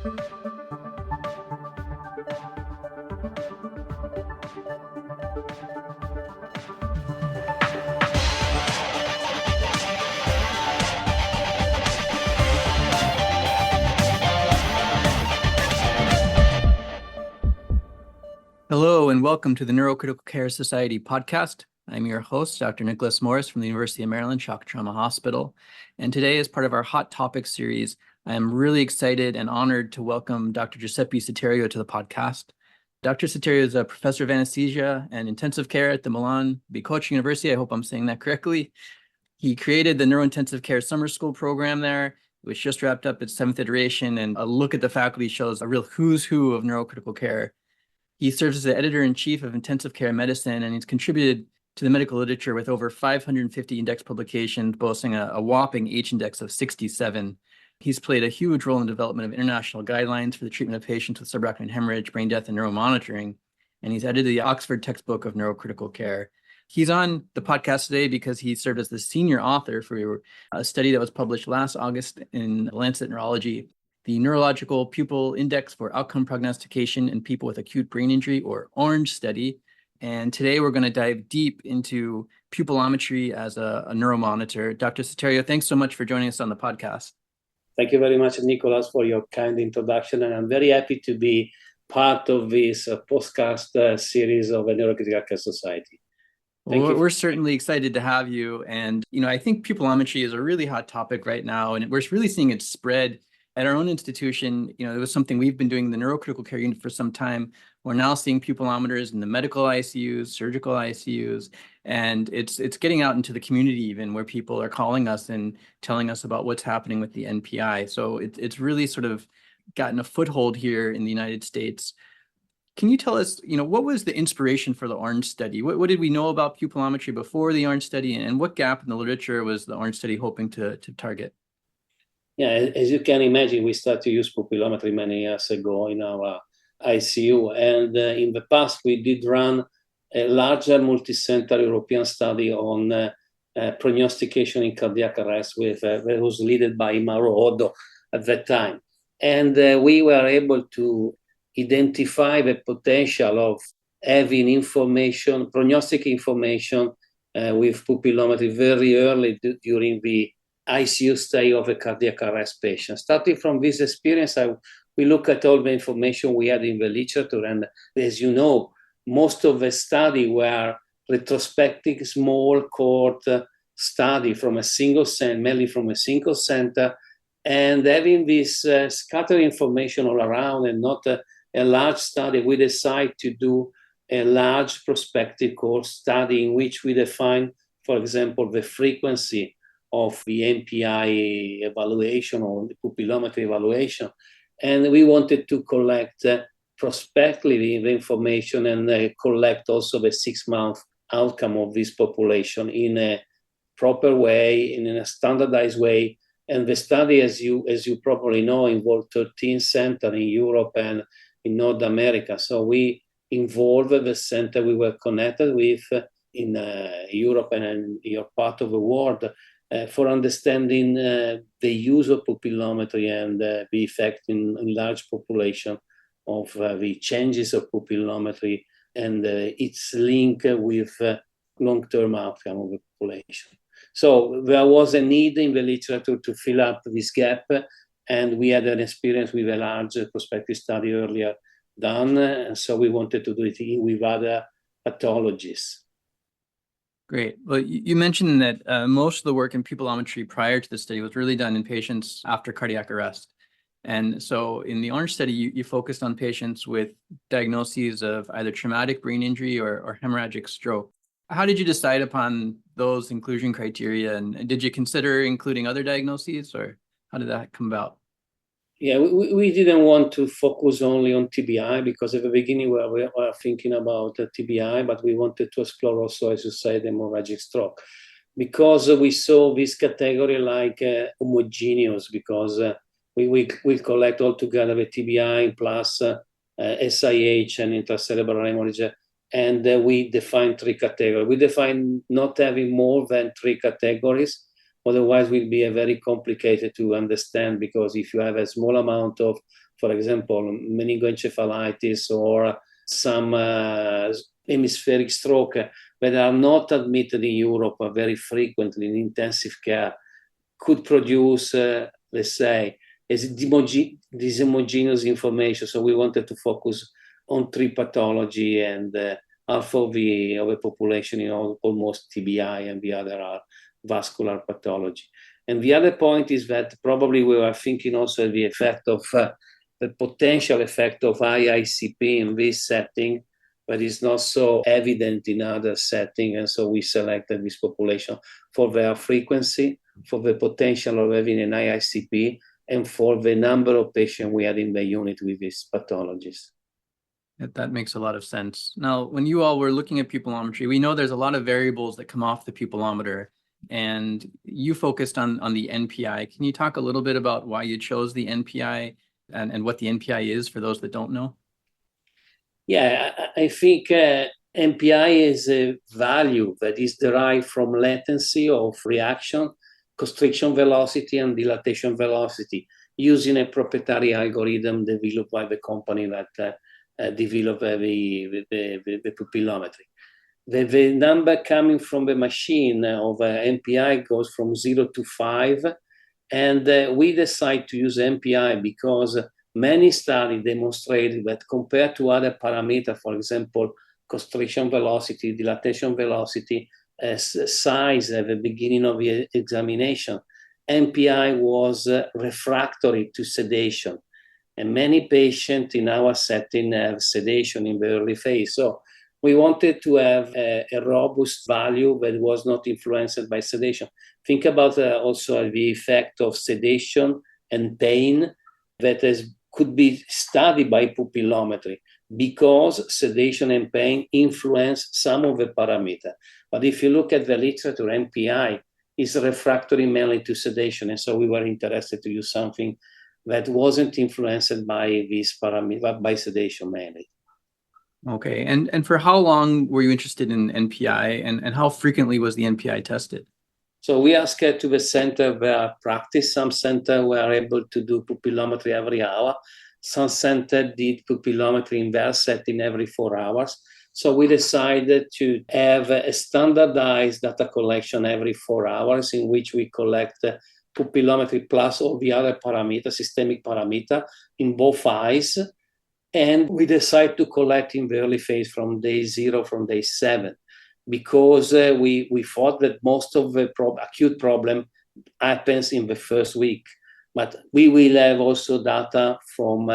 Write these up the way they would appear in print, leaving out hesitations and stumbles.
Hello and welcome to the Neurocritical Care Society podcast. I'm your host, Dr. Nicholas Morris from the University of Maryland Shock Trauma Hospital. And today, as part of our Hot Topics series, I am really excited and honored to welcome Dr. Giuseppe Soterio to the podcast. Dr. Soterio is a professor of anesthesia and intensive care at the Milano-Bicocca University. I hope I'm saying that correctly. He created the Neurointensive Care Summer School program there, which just wrapped up its 7th iteration, and a look at the faculty shows a real who's who of neurocritical care. He serves as the editor-in-chief of intensive care medicine, and he's contributed to the medical literature with over 550 index publications, boasting a whopping H-index of 67. He's played a huge role in the development of international guidelines for the treatment of patients with subarachnoid hemorrhage, brain death, and neuromonitoring. And he's edited the Oxford textbook of neurocritical care. He's on the podcast today because he served as the senior author for a study that was published last August in Lancet Neurology, the Neurological Pupil Index for Outcome Prognostication in People with Acute Brain Injury, or ORANGE study. And today we're going to dive deep into pupillometry as a neuromonitor. Dr. Soterio, thanks so much for joining us on the podcast. Thank you very much, Nicholas, for your kind introduction. And I'm very happy to be part of this podcast series of the Neurocritical Care Society. We're certainly excited to have you. And, I think pupillometry is a really hot topic right now, and we're really seeing it spread. At our own institution, it was something we've been doing in the neurocritical care unit for some time. We're now seeing pupillometers in the medical ICUs, surgical ICUs, and it's getting out into the community even, where people are calling us and telling us about what's happening with the MPI. So it's really sort of gotten a foothold here in the United States. Can you tell us, what was the inspiration for the ORANGE study? What did we know about pupillometry before the ORANGE study, and what gap in the literature was the ORANGE study hoping to target? Yeah, as you can imagine, we started to use pupillometry many years ago in our ICU. And in the past, we did run a larger multi-center European study on prognostication in cardiac arrest that was led by Mauro Oddo at that time. And we were able to identify the potential of having prognostic information with pupillometry very early during the ICU stay of a cardiac arrest patient. Starting from this experience, we look at all the information we had in the literature, and as you know, most of the study were retrospective small cohort study from a single center, mainly from a single center, and having this scattered information all around and not a large study, we decide to do a large prospective cohort study in which we define, for example, the frequency of the MPI evaluation or the pupillometry evaluation. And we wanted to collect prospectively the information and collect also the 6-month outcome of this population in a proper way, in a standardized way. And the study, as you probably know, involved 13 centers in Europe and in North America. So we involved the center we were connected with in Europe and in your part of the world for understanding the use of pupillometry and the effect in large population of the changes of pupillometry and its link with long-term outcome of the population. So there was a need in the literature to fill up this gap, and we had an experience with a large prospective study earlier done, and so we wanted to do it with other pathologies. Great. Well, you mentioned that most of the work in pupillometry prior to the study was really done in patients after cardiac arrest. And so in the ORANGE study, you focused on patients with diagnoses of either traumatic brain injury or hemorrhagic stroke. How did you decide upon those inclusion criteria? And did you consider including other diagnoses, or how did that come about? Yeah, we didn't want to focus only on TBI, because at the beginning we were thinking about TBI, but we wanted to explore also, as you said, hemorrhagic stroke, because we saw this category like homogeneous, because we collect all together the TBI plus SIH and intracerebral hemorrhage, and we define 3 categories. We define not having more than 3 categories. Otherwise, it will be very complicated to understand, because if you have a small amount of, for example, meningoencephalitis or some hemispheric stroke that are not admitted in Europe very frequently in intensive care, could produce, let's say, as dishomogeneous information. So we wanted to focus on three pathology, and half of the population, almost TBI, and the other are vascular pathology. And the other point is that probably we were thinking also the effect of the potential effect of high ICP in this setting, but is not so evident in other settings. And so we selected this population for their frequency, for the potential of having an high ICP, and for the number of patients we had in the unit with these pathologies. That makes a lot of sense. Now, when you all were looking at pupillometry, we know there's a lot of variables that come off the pupillometer, and you focused on the NPI. Can you talk a little bit about why you chose the NPI and what the NPI is for those that don't know? Yeah, I think NPI is a value that is derived from latency of reaction, constriction velocity, and dilatation velocity, using a proprietary algorithm developed by the company that developed the pupillometry. The number coming from the machine of NPI goes from 0 to 5, and we decide to use NPI because many studies demonstrated that compared to other parameters, for example, constriction velocity, dilatation velocity, size at the beginning of the examination, NPI was refractory to sedation. And many patients in our setting have sedation in the early phase. So we wanted to have a robust value that was not influenced by sedation. Think about also the effect of sedation and pain that could be studied by pupillometry, because sedation and pain influence some of the parameters. But if you look at the literature, NPI is refractory mainly to sedation. And so we were interested to use something that wasn't influenced by this parameter, by sedation mainly. Okay, and for how long were you interested in NPI, and how frequently was the NPI tested? So we asked to the center where I practice. Some centers were able to do pupillometry every hour. Some centers did pupillometry in their setting every 4 hours. So we decided to have a standardized data collection every 4 hours, in which we collect pupillometry plus all the other parameters, systemic parameters, in both eyes. And we decide to collect in the early phase from day 0, from day 7, because we thought that most of the acute problem happens in the first week. But we will have also data from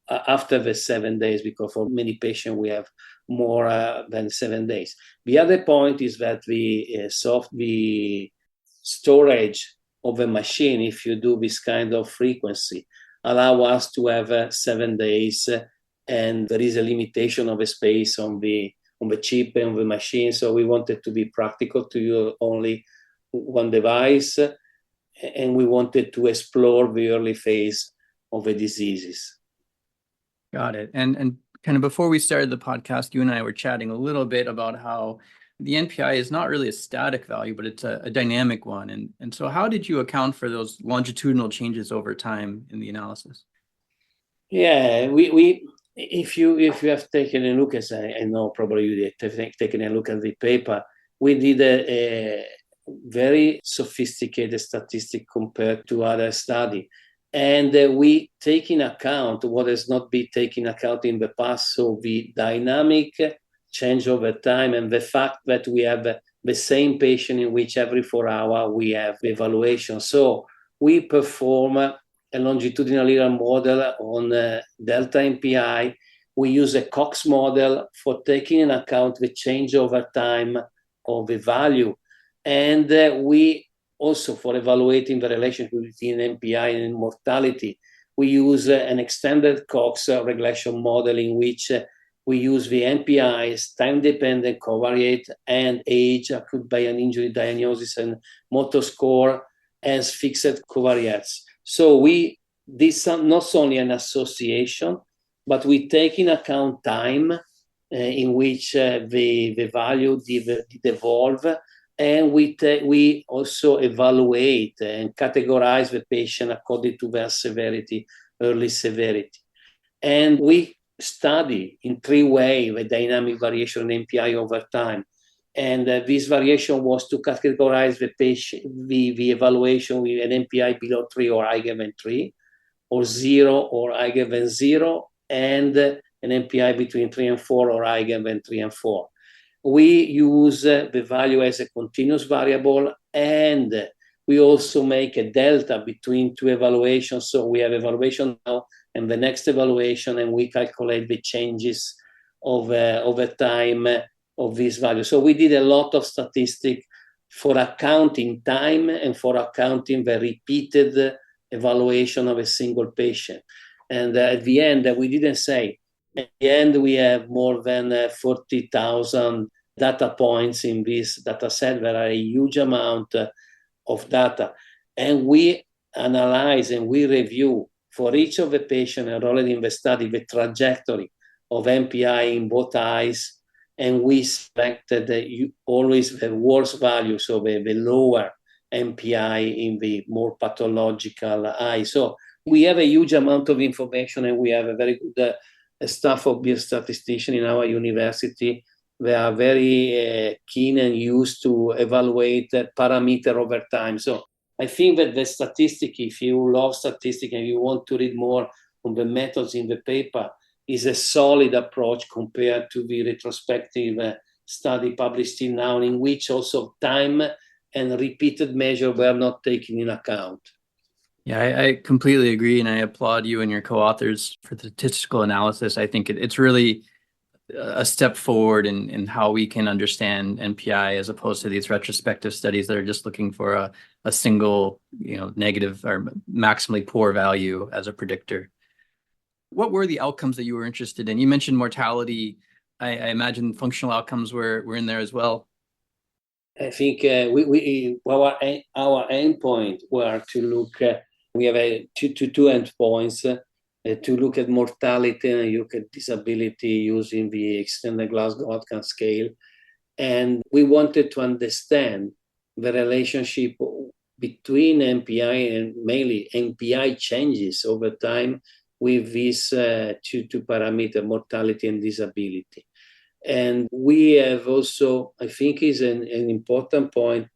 after the 7 days, because for many patients we have more than 7 days. The other point is that the storage of a machine, if you do this kind of frequency, allow us to have 7 days, and there is a limitation of a space on the chip and the machine. So we wanted to be practical, to use only one device, and we wanted to explore the early phase of the diseases. Got it. And kind of before we started the podcast, you and I were chatting a little bit about how the NPI is not really a static value, but it's a dynamic one. And so how did you account for those longitudinal changes over time in the analysis? Yeah, if you have taken a look, as I know probably you have taken a look at the paper, we did a very sophisticated statistic compared to other studies. And we take in account what has not been taken account in the past. So the dynamic change over time, and the fact that we have the same patient in which every 4 hours we have evaluation. So we perform a longitudinal linear model on delta NPI. We use a Cox model for taking into account the change over time of the value. And we also, for evaluating the relationship between NPI and mortality, we use an extended Cox regression model, in which we use the NPI's time-dependent covariate and age, acute brain injury diagnosis, and motor score as fixed covariates. So this is not only an association, but we take in account time in which the value did evolve, and we also evaluate and categorize the patient according to their severity, early severity. And we study in 3 ways the dynamic variation in MPI over time. And this variation was to categorize the patient, the evaluation with an MPI below 3 or higher than 3, or 0 or higher than 0, and an MPI between 3 and 4 or higher than 3 and 4. We use the value as a continuous variable, and we also make a delta between 2 evaluations. So we have evaluation now and the next evaluation, and we calculate the changes over time of this value. So we did a lot of statistics for accounting time and for accounting the repeated evaluation of a single patient. And at the end, we didn't say, at the end, we have more than 40,000 data points in this data set. There are a huge amount of data. And we analyze and we review for each of the patients enrolled in the study the trajectory of MPI in both eyes. And we selected always the worst value, so the lower MPI in the more pathological eye. So we have a huge amount of information, and we have a very good staff of biostatisticians in our university. They are very keen and used to evaluate parameter over time. So I think that the statistic, if you love statistics and you want to read more on the methods in the paper, is a solid approach compared to the retrospective study published in now, in which also time and repeated measure were not taken in account. Yeah, I completely agree, and I applaud you and your co-authors for the statistical analysis. I think it's really a step forward in how we can understand NPI as opposed to these retrospective studies that are just looking for a single, negative or maximally poor value as a predictor. What were the outcomes that you were interested in? You mentioned mortality. I imagine functional outcomes were in there as well. I think our endpoint were to look. We have two endpoints. To look at mortality and look at disability using the extended Glasgow outcome scale. And we wanted to understand the relationship between MPI and mainly MPI changes over time with these two parameters, mortality and disability. And we have also, I think is an important point,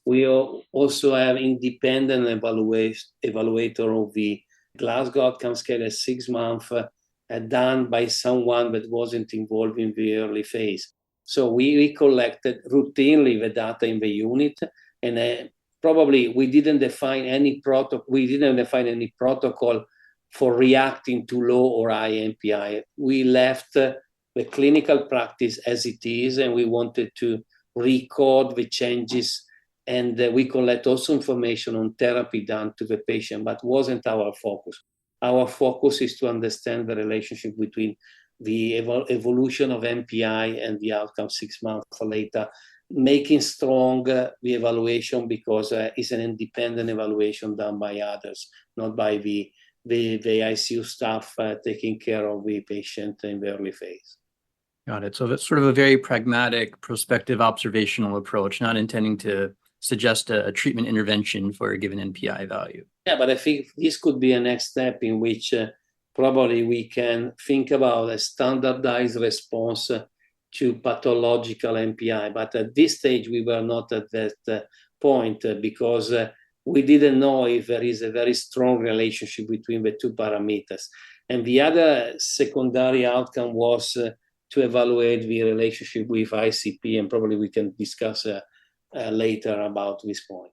we also have independent evaluator of the Glasgow outcome scale at 6 months done by someone that wasn't involved in the early phase. So we collected routinely the data in the unit, and probably we didn't define any protocol. We didn't define any protocol for reacting to low or high MPI. We left the clinical practice as it is, and we wanted to record the changes. And we collect also information on therapy done to the patient, but wasn't our focus. Our focus is to understand the relationship between the evolution of MPI and the outcome 6 months later, making strong the evaluation because it's an independent evaluation done by others, not by the ICU staff taking care of the patient in the early phase. Got it. So that's sort of a very pragmatic, prospective, observational approach, not intending to suggest a treatment intervention for a given NPI value. Yeah, but I think this could be a next step in which probably we can think about a standardized response to pathological MPI. But at this stage, we were not at that point because we didn't know if there is a very strong relationship between the two parameters. And the other secondary outcome was to evaluate the relationship with ICP, and probably we can discuss later about this point.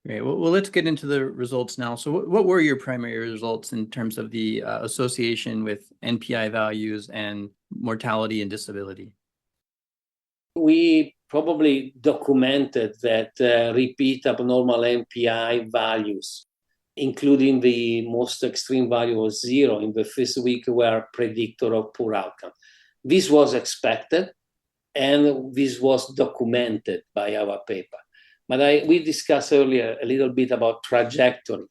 Great. Well, let's get into the results now. So what were your primary results in terms of the association with NPI values and mortality and disability? We probably documented that repeat abnormal MPI values, including the most extreme value of 0 in the first week, were predictor of poor outcome. This was expected, and this was documented by our paper. But we discussed earlier a little bit about trajectory.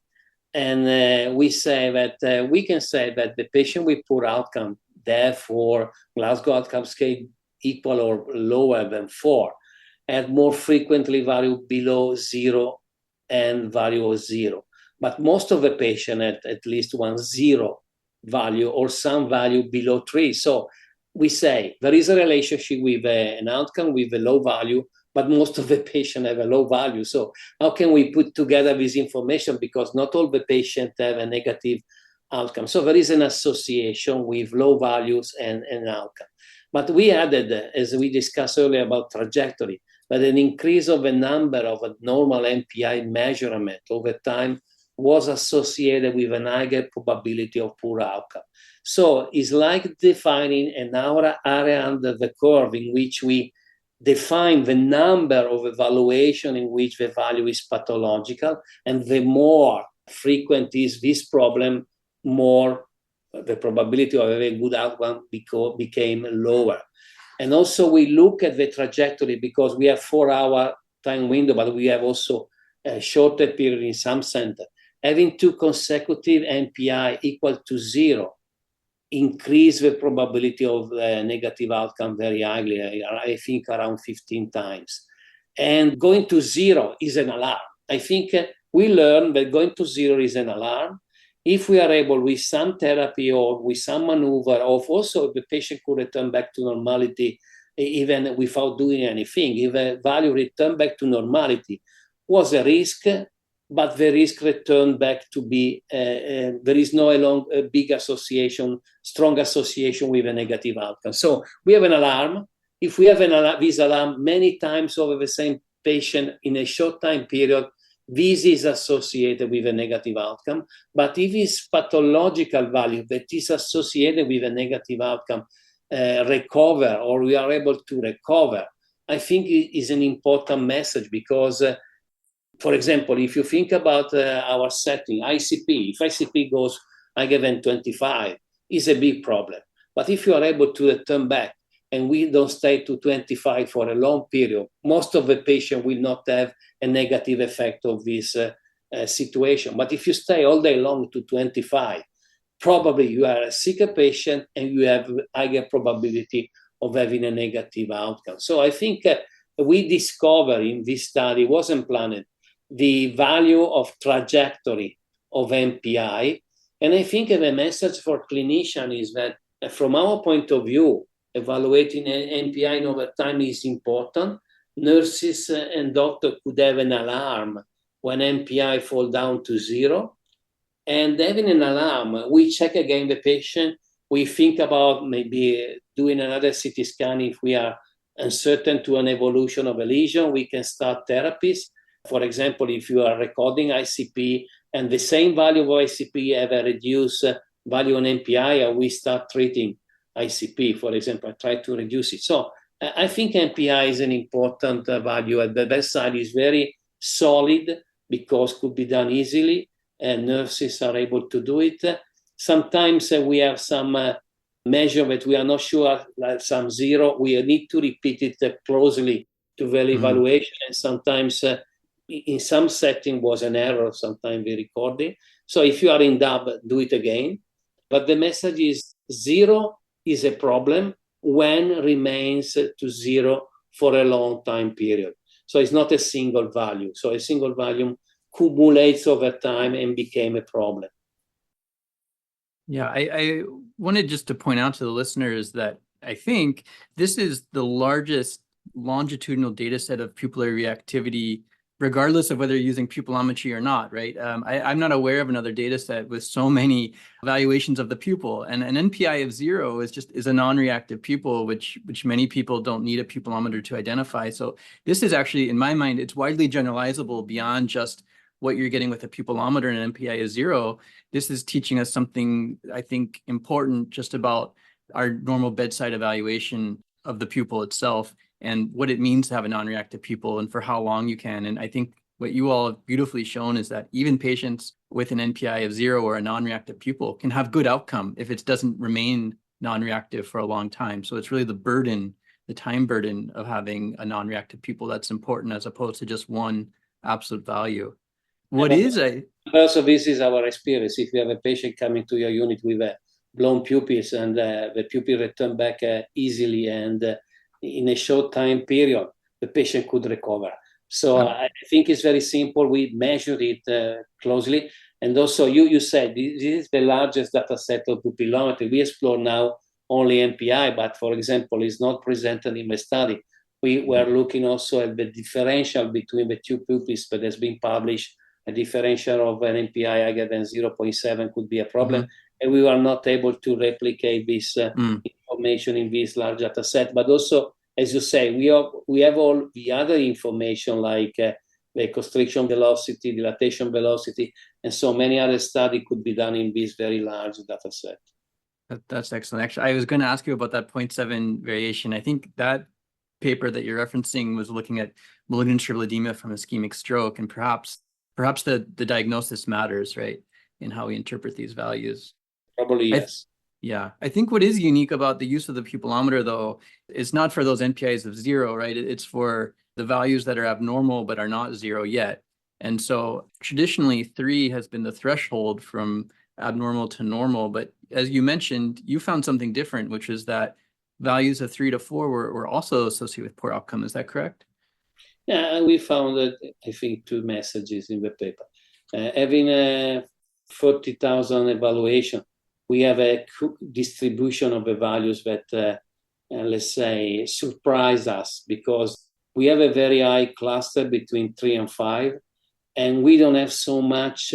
And we say that we can say that the patient with poor outcome, therefore Glasgow outcome scale equal or lower than 4, had more frequently value below 0 and value of 0. But most of the patient had at least 1 0 value or some value below 3. So we say there is a relationship with an outcome with a low value, but most of the patients have a low value. So how can we put together this information? Because not all the patients have a negative outcome. So there is an association with low values and outcome. But we added, as we discussed earlier about trajectory, that an increase of the number of a normal MPI measurement over time was associated with an higher probability of poor outcome. So it's like defining an area under the curve in which we define the number of evaluation in which the value is pathological, and the more frequent is this problem, more the probability of a very good outcome became lower. And also we look at the trajectory because we have 4-hour time window, but we have also a shorter period in some center. Having 2 consecutive MPI equal to 0 increase the probability of negative outcome very highly, I think around 15 times. And going to 0 is an alarm. I think we learned that going to 0 is an alarm. If we are able with some therapy or with some maneuver, or also the patient could return back to normality even without doing anything, if a value returned back to normality was a risk, but the risk returned back to be, there is no big association, strong association with a negative outcome. So we have an alarm. If we have this alarm many times over the same patient in a short time period, this is associated with a negative outcome. But if it's pathological value that is associated with a negative outcome recover, or we are able to recover, I think it is an important message because, for example, if you think about our setting, ICP, if ICP goes higher than 25, is a big problem. But if you are able to return back and we don't stay to 25 for a long period, most of the patient will not have a negative effect of this situation. But if you stay all day long to 25, probably you are a sicker patient and you have higher probability of having a negative outcome. So I think we discovered in this study, wasn't planned, the value of trajectory of MPI. And I think the message for clinicians is that from our point of view, evaluating MPI over time is important. Nurses and doctors could have an alarm when MPI fall down to 0. And having an alarm, we check again the patient. We think about maybe doing another CT scan if we are uncertain to an evolution of a lesion. We can start therapies. For example, if you are recording ICP and the same value of ICP have a reduced value on MPI, we start treating ICP, for example, try to reduce it. So I think MPI is an important value at the bedside. Is very solid because could be done easily and nurses are able to do it. Sometimes we have some measure that we are not sure, like some 0. We need to repeat it closely to the evaluation. And sometimes in some setting was an error, sometimes we record it. So if you are in doubt, do it again. But the message is 0 is a problem when remains to 0 for a long time period. So it's not a single value. So a single value accumulates over time and became a problem. Yeah, I wanted just to point out to the listeners that I think this is the largest longitudinal data set of pupillary reactivity, regardless of whether you're using pupillometry or not, right? I'm not aware of another data set with so many evaluations of the pupil. And an NPI of 0 is a non-reactive pupil, which many people don't need a pupillometer to identify. So this is actually, in my mind, it's widely generalizable beyond just what you're getting with a pupillometer and an MPI of 0. This is teaching us something, I think, important just about our normal bedside evaluation of the pupil itself and what it means to have a non-reactive pupil and for how long you can. And I think what you all have beautifully shown is that even patients with an NPI of 0 or a non-reactive pupil can have good outcome if it doesn't remain non-reactive for a long time. So it's really the burden, the time burden of having a non-reactive pupil that's important as opposed to just one absolute value. Also, this is our experience. If you have a patient coming to your unit with blown pupils and the pupil return back easily and in a short time period, the patient could recover. So I think it's very simple. We measure it closely. And also, you said this is the largest data set of pupillometry. We explore now only MPI, but for example, is not presented in the study. We were looking also at the differential between the two pupils that has been published. A differential of an MPI higher than 0.7 could be a problem. And we were not able to replicate this information in this large data set. But also, as you say, we have all the other information like the constriction velocity, dilatation velocity, and so many other studies could be done in this very large data set. That's excellent. Actually, I was going to ask you about that 0.7 variation. I think that paper that you're referencing was looking at malignant cerebral edema from ischemic stroke, and perhaps the diagnosis matters, right, in how we interpret these values. Probably, yes. Yeah. I think what is unique about the use of the pupillometer, though, is not for those NPIs of 0, right? It's for the values that are abnormal but are not 0 yet. And so traditionally, 3 has been the threshold from abnormal to normal. But as you mentioned, you found something different, which is that values of 3 to 4 were also associated with poor outcome. Is that correct? Yeah, we found, I think, 2 messages in the paper. Having 40,000 evaluation, we have a distribution of the values that, let's say, surprise us, because we have a very high cluster between 3 and 5, and we don't have so much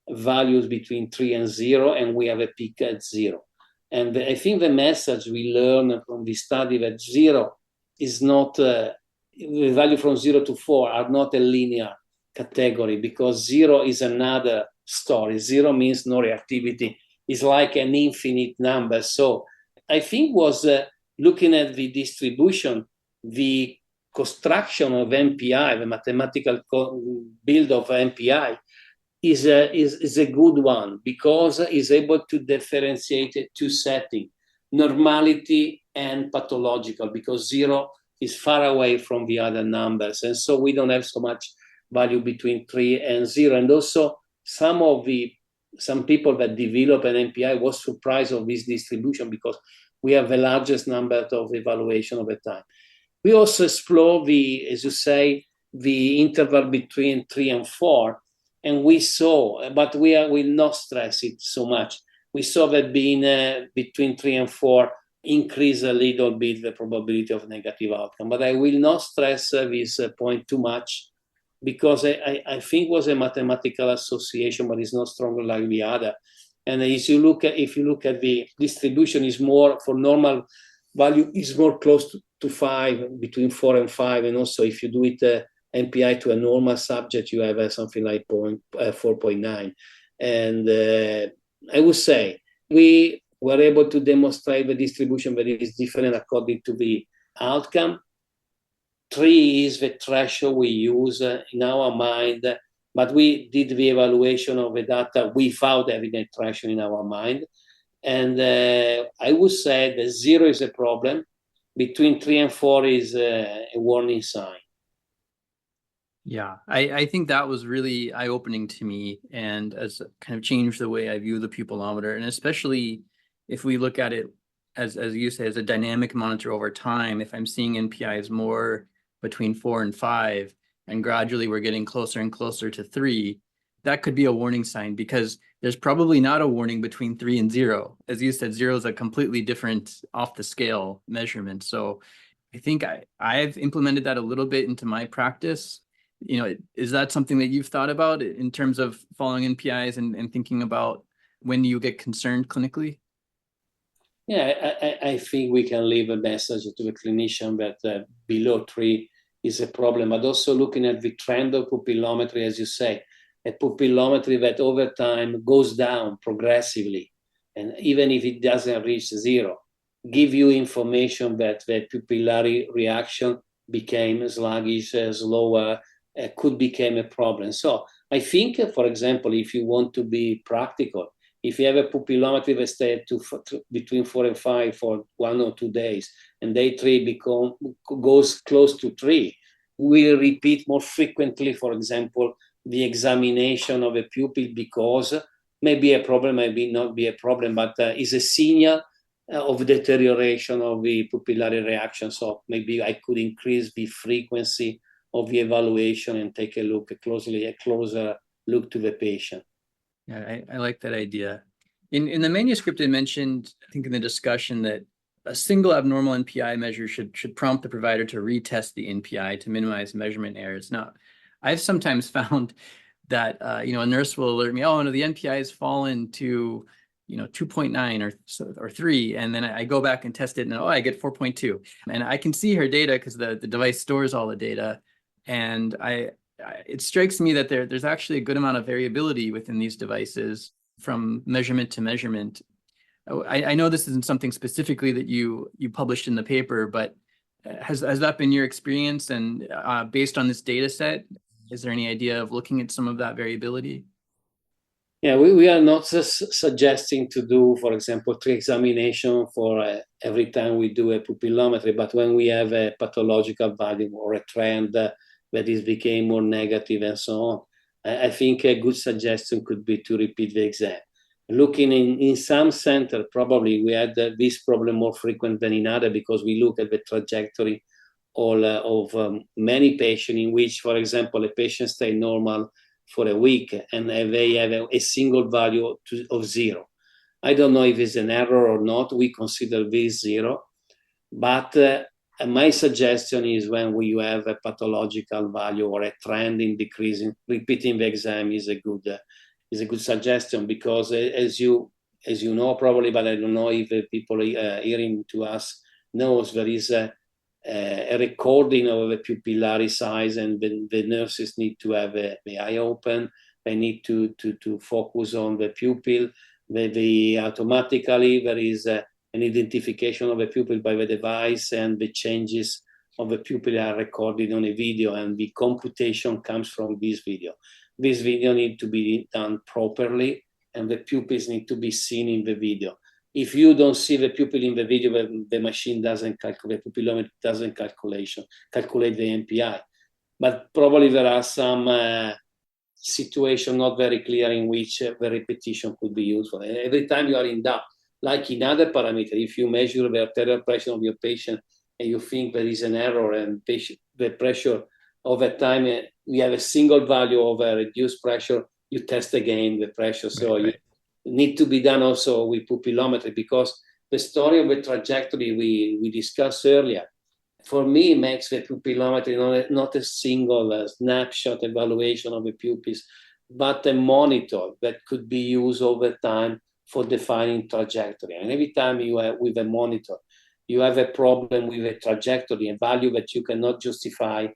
values between 3 and 0, and we have a peak at 0. And I think the message we learned from this study that 0 is not, the value from 0 to 4 are not a linear category, because 0 is another story. 0 means no reactivity. It's like an infinite number. So I think was looking at the distribution, the construction of MPI, the mathematical build of MPI is a good one, because it's able to differentiate 2 settings, normality and pathological, because 0 is far away from the other numbers. And so we don't have so much value between 3 and 0. And also some people that develop an MPI was surprised of this distribution, because we have the largest number of evaluation over time. We also explore as you say, the interval between 3 and 4, and we saw, but we will not stress it so much. We saw that being between 3 and 4 increase a little bit the probability of negative outcome. But I will not stress this point too much, because I think it was a mathematical association, but it's not stronger like the other. And if you look at the distribution, is more for normal value, is more close to 5, between 4 and 5. And also, if you do it MPI to a normal subject, you have something like 4.9. And I would say we were able to demonstrate the distribution that is different according to the outcome. 3 is the threshold we use in our mind, but we did the evaluation of the data without having a threshold in our mind. And I would say that 0 is a problem. Between 3 and 4 is a warning sign. Yeah, I think that was really eye-opening to me, and as kind of changed the way I view the pupillometer. And especially if we look at it as you say, as a dynamic monitor over time, if I'm seeing NPIs more between 4 and 5, and gradually we're getting closer and closer to 3, that could be a warning sign, because there's probably not a warning between 3 and 0. As you said, 0 is a completely different off the scale measurement. So I think I've implemented that a little bit into my practice. Is that something that you've thought about in terms of following NPIs and thinking about when you get concerned clinically? Yeah, I think we can leave a message to the clinician that below 3 is a problem, but also looking at the trend of pupillometry, as you say, a pupillometry that over time goes down progressively, and even if it doesn't reach 0, give you information that the pupillary reaction became sluggish, slower, could become a problem. So I think, for example, if you want to be practical, if you have a pupillometry that stays between 4 and 5 for 1 or 2 days, and day 3 goes close to 3, we'll repeat more frequently, for example, the examination of a pupil, because maybe a problem, maybe not be a problem, but is a signal of deterioration of the pupillary reaction. So maybe I could increase the frequency of the evaluation and take a closer look to the patient. Yeah, I like that idea. In the manuscript, it mentioned, I think in the discussion, that a single abnormal NPI measure should prompt the provider to retest the NPI to minimize measurement errors. Now, I've sometimes found that a nurse will alert me, oh no, the NPI has fallen to 2.9 or 3, and then I go back and test it, and I get 4.2, and I can see her data because the device stores all the data, and it strikes me that there's actually a good amount of variability within these devices from measurement to measurement. I know this isn't something specifically that you published in the paper, but has that been your experience? And based on this data set, is there any idea of looking at some of that variability? Yeah, we are not suggesting to do, for example, 3 examination for every time we do a pupillometry, but when we have a pathological value or a trend that is became more negative and so on, I think a good suggestion could be to repeat the exam. Looking in some center, probably we had this problem more frequent than in other because we look at the trajectory of many patients in which, for example, a patient stay normal for a week and they have a single value of 0. I don't know if it's an error or not. We consider this 0. But my suggestion is when you have a pathological value or a trend in decreasing, repeating the exam is a good suggestion because as you know probably, but I don't know if people hearing to us knows, there is a recording of the pupillary size, and the nurses need to have the eye open. They need to focus on the pupil. Automatically there is an identification of the pupil by the device, and the changes of the pupil are recorded on a video, and the computation comes from this video. This video needs to be done properly, and the pupils need to be seen in the video. If you don't see the pupil in the video, the machine doesn't calculate, the pupillometer doesn't calculate the NPI. But probably there are some situations not very clear in which the repetition could be useful. And every time you are in doubt, like in other parameters, if you measure the arterial pressure of your patient and you think there is an error and the pressure over time, you have a single value of a reduced pressure, you test again the pressure. So right. Need to be done also with pupillometry, because the story of the trajectory we discussed earlier, for me, makes the pupillometry not a single snapshot evaluation of the pupils, but a monitor that could be used over time for defining trajectory. And every time you have with a monitor, you have a problem with a trajectory, a value that you cannot justify.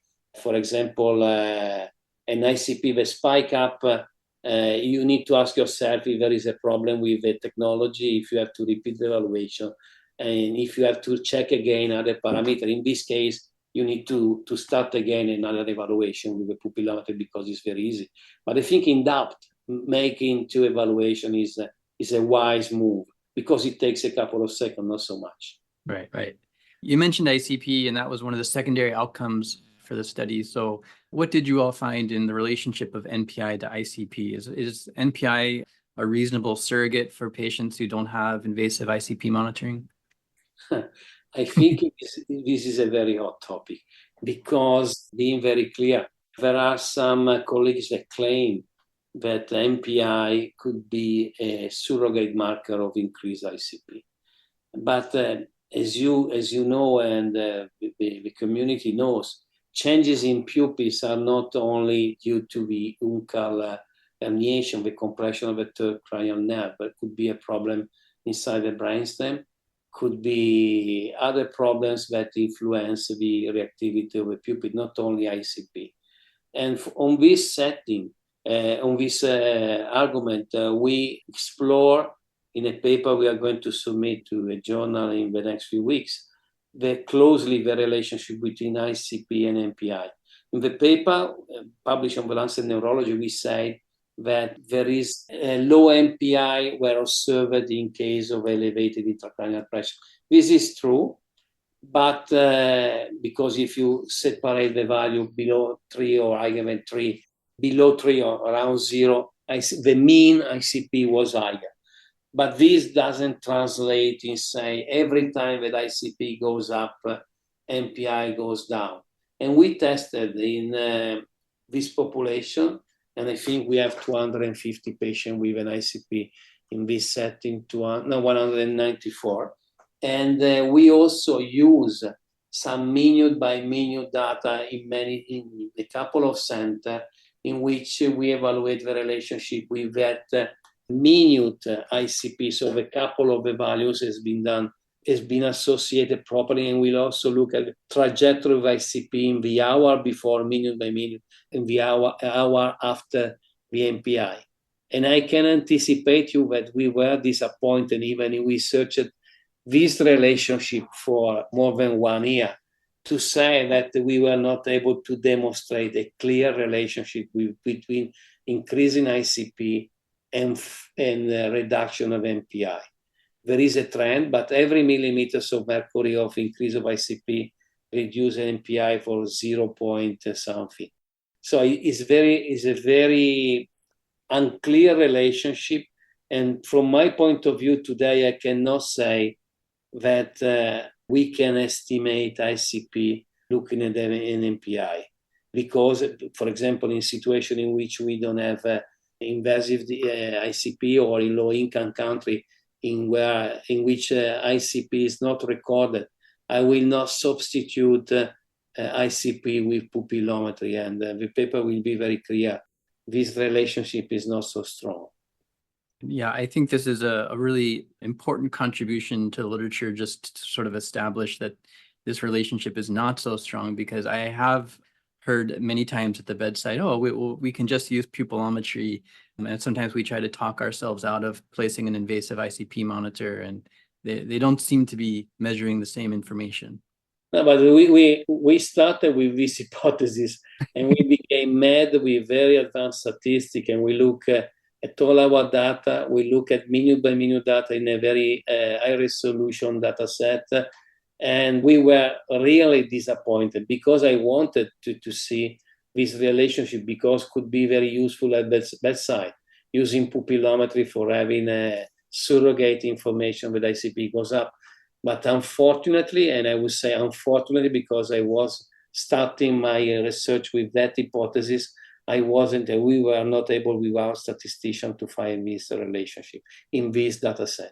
For example, an ICP, the spike up, you need to ask yourself if there is a problem with the technology, if you have to repeat the evaluation, and if you have to check again other parameters. In this case, you need to start again another evaluation with the pupillometry because it's very easy. But I think in doubt, making 2 evaluation is a wise move because it takes a couple of seconds, not so much. Right. You mentioned ICP, and that was one of the secondary outcomes for the study. So what did you all find in the relationship of NPI to ICP? Is NPI a reasonable surrogate for patients who don't have invasive ICP monitoring? I think this is a very hot topic because, being very clear, there are some colleagues that claim that NPI could be a surrogate marker of increased ICP. But as you know, and the community knows, changes in pupils are not only due to the uncal herniation, the compression of the third cranial nerve, but could be a problem inside the brainstem, could be other problems that influence the reactivity of the pupil, not only ICP. And on this setting, on this argument, we explore in a paper we are going to submit to a journal in the next few weeks, closely the relationship between ICP and NPI. In the paper published on the Lancet Neurology, we say that there is a low NPI were observed in case of elevated intracranial pressure. This is true, but because if you separate the value below 3 or I 3, below 3 or around 0, the mean ICP was higher. But this doesn't translate in, say, every time that ICP goes up, NPI goes down. And we tested in this population And I think we have 250 patients with an ICP in this setting, 194. And we also use some minute by minute data in a couple of centers in which we evaluate the relationship with that minute ICP. So the couple of the values has been associated properly, and we'll also look at the trajectory of ICP in the hour before, minute by minute, and the hour after the MPI. And I can anticipate you that we were disappointed even if we searched this relationship for more than 1 year to say that we were not able to demonstrate a clear relationship between increasing ICP and reduction of MPI. There is a trend, but every millimeters of mercury of increase of ICP reduce MPI for 0 point something. So it's a very unclear relationship. And from my point of view today, I cannot say that we can estimate ICP looking at an MPI. Because, for example, in situation in which we don't have invasive ICP, or in low-income country in which ICP is not recorded, I will not substitute ICP with pupillometry, and the paper will be very clear. This relationship is not so strong. Yeah, I think this is a really important contribution to the literature, just to sort of establish that this relationship is not so strong, because I have heard many times at the bedside, oh, we can just use pupillometry. And sometimes we try to talk ourselves out of placing an invasive ICP monitor, and they don't seem to be measuring the same information. No, but we started with this hypothesis, and we became mad with very advanced statistics, and we look at all our data. We look at minute by minute data in a very high resolution data set. And we were really disappointed, because I wanted to see this relationship, because it could be very useful at bedside, using pupillometry for having surrogate information with ICP goes up. But unfortunately, and I would say unfortunately, because I was starting my research with that hypothesis, we were not able with our statistician to find this relationship in this data set.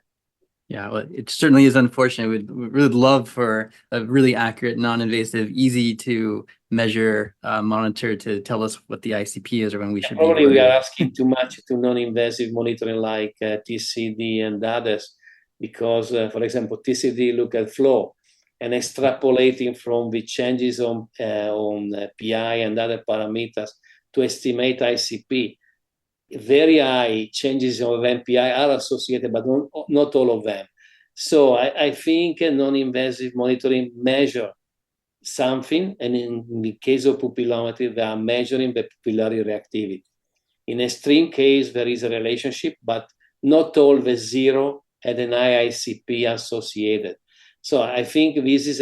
Yeah, well, it certainly is unfortunate. We'd really love for a really accurate, non-invasive, easy to measure monitor to tell us what the ICP is, or when we should probably be. We are asking too much to non-invasive monitoring like TCD and others, because, for example, TCD look at flow, and extrapolating from the changes on PI and other parameters to estimate ICP. Very high changes of MPI are associated, but not all of them. So I think non-invasive monitoring measure something, and in the case of pupillometry, they are measuring the pupillary reactivity. In extreme case, there is a relationship, but not all the zero had an high ICP associated. So I think this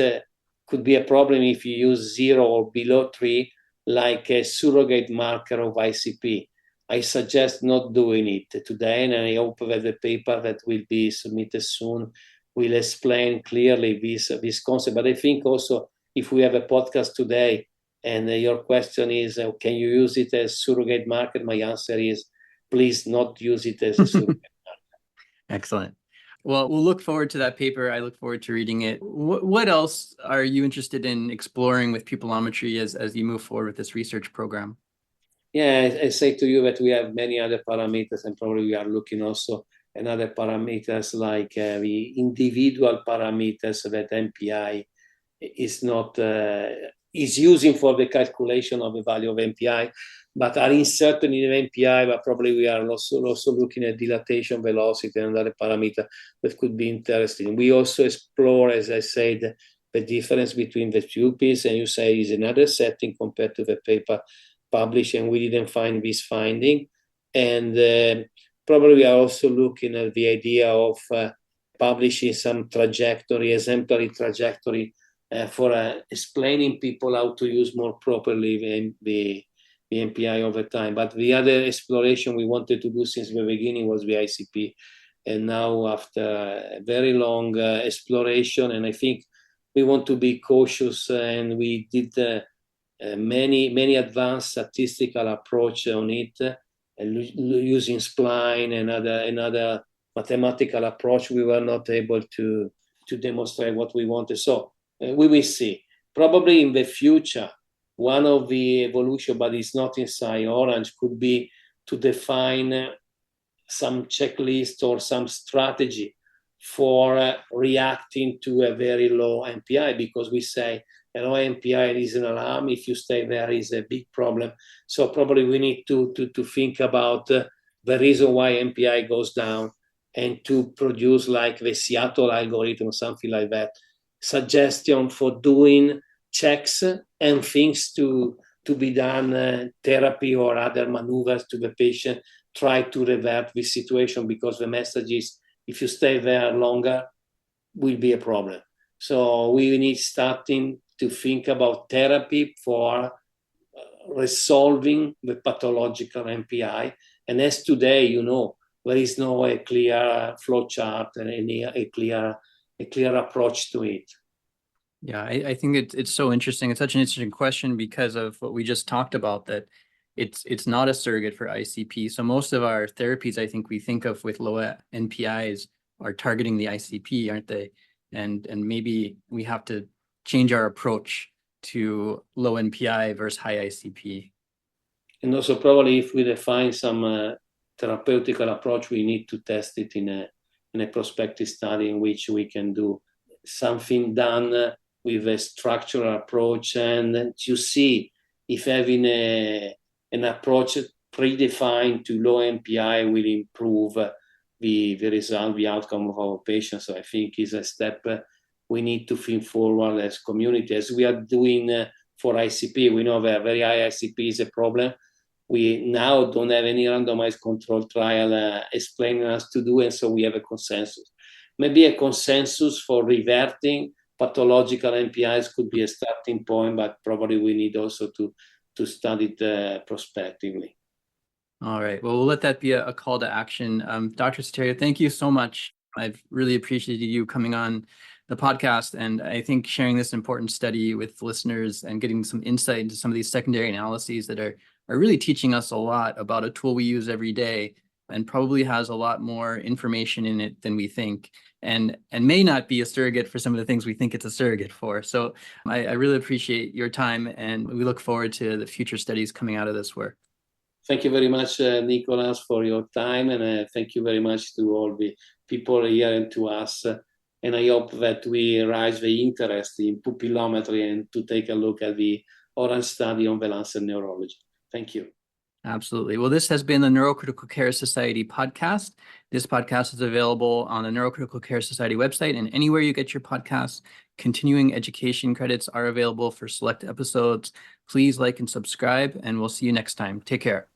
could be a problem if you use 0 or below 3, like a surrogate marker of ICP. I suggest not doing it today, and I hope that the paper that will be submitted soon will explain clearly this concept. But I think also, if we have a podcast today, and your question is, can you use it as surrogate marker? My answer is, please not use it as a surrogate marker. Excellent. Well, we'll look forward to that paper. I look forward to reading it. What else are you interested in exploring with pupillometry as you move forward with this research program? Yeah, I say to you that we have many other parameters, and probably we are looking also at other parameters like the individual parameters that MPI is using for the calculation of the value of MPI, but are inserted in the MPI. But probably we are also looking at dilatation velocity and other parameters that could be interesting. We also explore, as I said, the difference between the pupils, and you say is another setting compared to the paper published, and we didn't find this finding. And probably we are also looking at the idea of publishing some exemplary trajectory for explaining people how to use more properly the MPI over time. But the other exploration we wanted to do since the beginning was the ICP. And now, after a very long exploration, and I think we want to be cautious, and we did many advanced statistical approach on it, using spline and another mathematical approach. We were not able to demonstrate what we wanted. So we will see. Probably in the future, one of the evolution, but it's not inside Orange, could be to define some checklist or some strategy for reacting to a very low MPI, because we say a low MPI is an alarm. If you stay there, is a big problem. So probably we need to think about the reason why MPI goes down, and to produce like the Seattle algorithm, something like that, suggestion for doing checks and things to be done, therapy or other maneuvers to the patient, try to revert this situation, because the message is, if you stay there longer, will be a problem. So we need starting to think about therapy for resolving the pathological MPI. And as today, there is no a clear flow chart and a clear approach to it. Yeah, I think it's so interesting. It's such an interesting question because of what we just talked about, that it's not a surrogate for ICP. So most of our therapies, I think we think of with low NPIs, are targeting the ICP, aren't they? And maybe we have to change our approach to low NPI versus high ICP. And also probably if we define some therapeutical approach, we need to test it in a prospective study in which we can do something done with a structural approach, and to see if having an approach predefined to low MPI will improve the result, the outcome of our patients. So I think is a step we need to think forward as community, as we are doing for ICP. We know that very high ICP is a problem. We now don't have any randomized control trial explaining us to do, and so we have a consensus. Maybe a consensus for reverting pathological MPIs could be a starting point, but probably we need also to study it prospectively. All right. Well, we'll let that be a call to action. Dr. Soterio, thank you so much. I've really appreciated you coming on the podcast, and I think sharing this important study with listeners and getting some insight into some of these secondary analyses that are really teaching us a lot about a tool we use every day, and probably has a lot more information in it than we think, and may not be a surrogate for some of the things we think it's a surrogate for. So I really appreciate your time, and we look forward to the future studies coming out of this work. Thank you very much, Nicholas, for your time, and thank you very much to all the people here and to us. And I hope that we raise the interest in pupillometry and to take a look at the Orange study on the Lancet Neurology. Thank you. Absolutely. Well, this has been the Neurocritical Care Society podcast. This podcast is available on the Neurocritical Care Society website and anywhere you get your podcasts. Continuing education credits are available for select episodes. Please like and subscribe, and we'll see you next time. Take care.